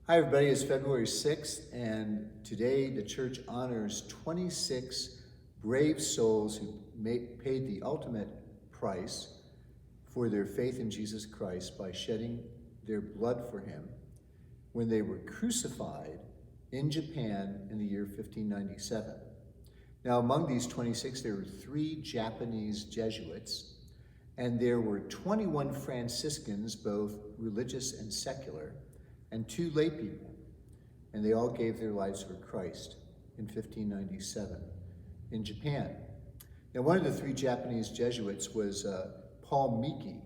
Hi everybody, it's February 6th, and today the church honors 26 brave souls who paid the ultimate price for their faith in Jesus Christ by shedding their blood for him when they were crucified in Japan in the year 1597. Now, among these 26, there were 3 Japanese Jesuits, and there were 21 Franciscans, both religious and secular, and 2 lay people, and they all gave their lives for Christ in 1597 in Japan. Now, one of the 3 Japanese Jesuits was Paul Miki,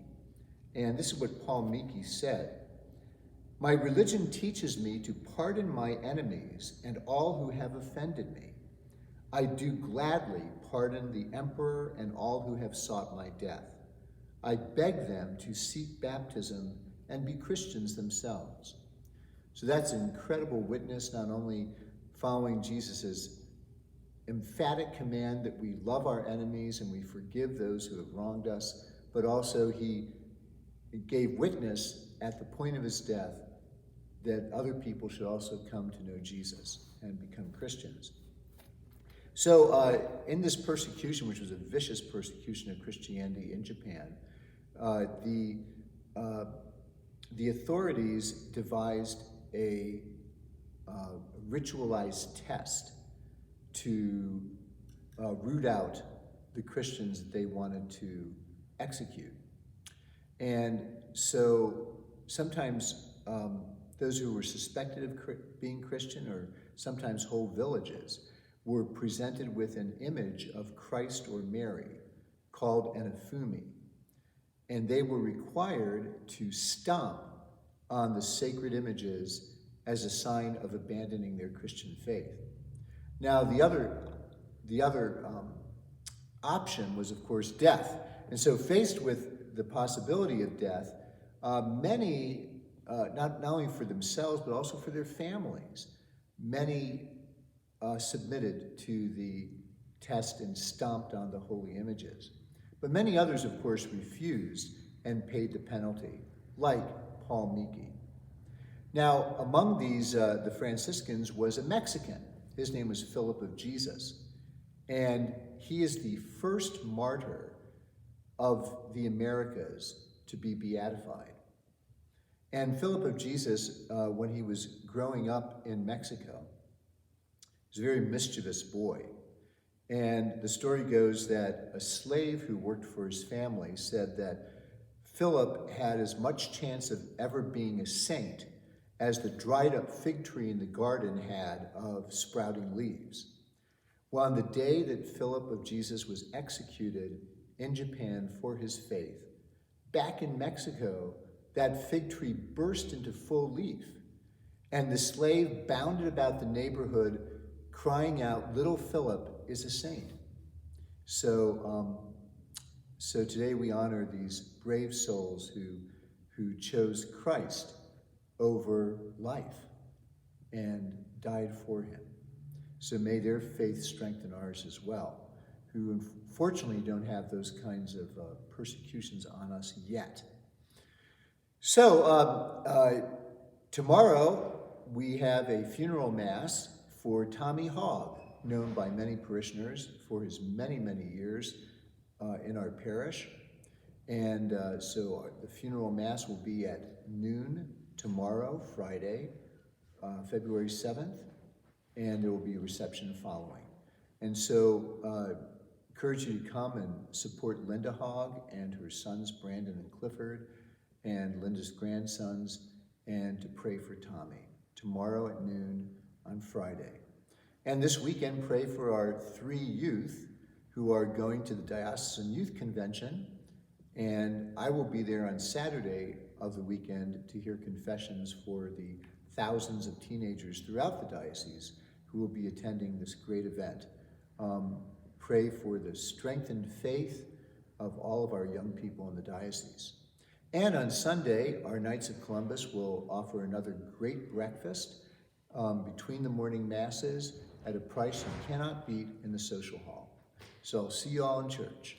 and this is what Paul Miki said: "My religion teaches me to pardon my enemies and all who have offended me. I do gladly pardon the emperor and all who have sought my death. I beg them to seek baptism and be Christians themselves." So that's an incredible witness, not only following Jesus's emphatic command that we love our enemies and we forgive those who have wronged us, but also he gave witness at the point of his death that other people should also come to know Jesus and become Christians. So in this persecution, which was a vicious persecution of Christianity in Japan, the authorities devised a ritualized test to root out the Christians that they wanted to execute. And so sometimes those who were suspected of being Christian, or sometimes whole villages, were presented with an image of Christ or Mary called an afumi, and they were required to stomp on the sacred images as a sign of abandoning their Christian faith. Now, the other option was, of course, death. And so, faced with the possibility of death, many, not only for themselves, but also for their families, many submitted to the test and stomped on the holy images. But many others, of course, refused and paid the penalty, like Paul Miki. Now, among these, the Franciscans was a Mexican. His name was Philip of Jesus, and he is the first martyr of the Americas to be beatified. And Philip of Jesus, when he was growing up in Mexico, was a very mischievous boy. And the story goes that a slave who worked for his family said that Philip had as much chance of ever being a saint as the dried up fig tree in the garden had of sprouting leaves. Well, on the day that Philip of Jesus was executed in Japan for his faith, back in Mexico, that fig tree burst into full leaf, and the slave bounded about the neighborhood crying out, "Little Philip is a saint." So today we honor these brave souls who chose Christ over life and died for him. So may their faith strengthen ours as well, who unfortunately don't have those kinds of persecutions on us yet. So tomorrow we have a funeral mass for Tommy Hogg, known by many parishioners for his many, many years in our parish. And so the funeral mass will be at noon tomorrow, Friday, February 7th, and there will be a reception following. And so encourage you to come and support Linda Hogg and her sons, Brandon and Clifford, and Linda's grandsons, and to pray for Tommy tomorrow at noon on Friday. And this weekend, pray for our 3 youth who are going to the Diocesan Youth Convention, and I will be there on Saturday of the weekend to hear confessions for the thousands of teenagers throughout the diocese who will be attending this great event. Pray for the strengthened faith of all of our young people in the diocese. And on Sunday, our Knights of Columbus will offer another great breakfast between the morning masses at a price you cannot beat in the social hall. So I'll see you all in church.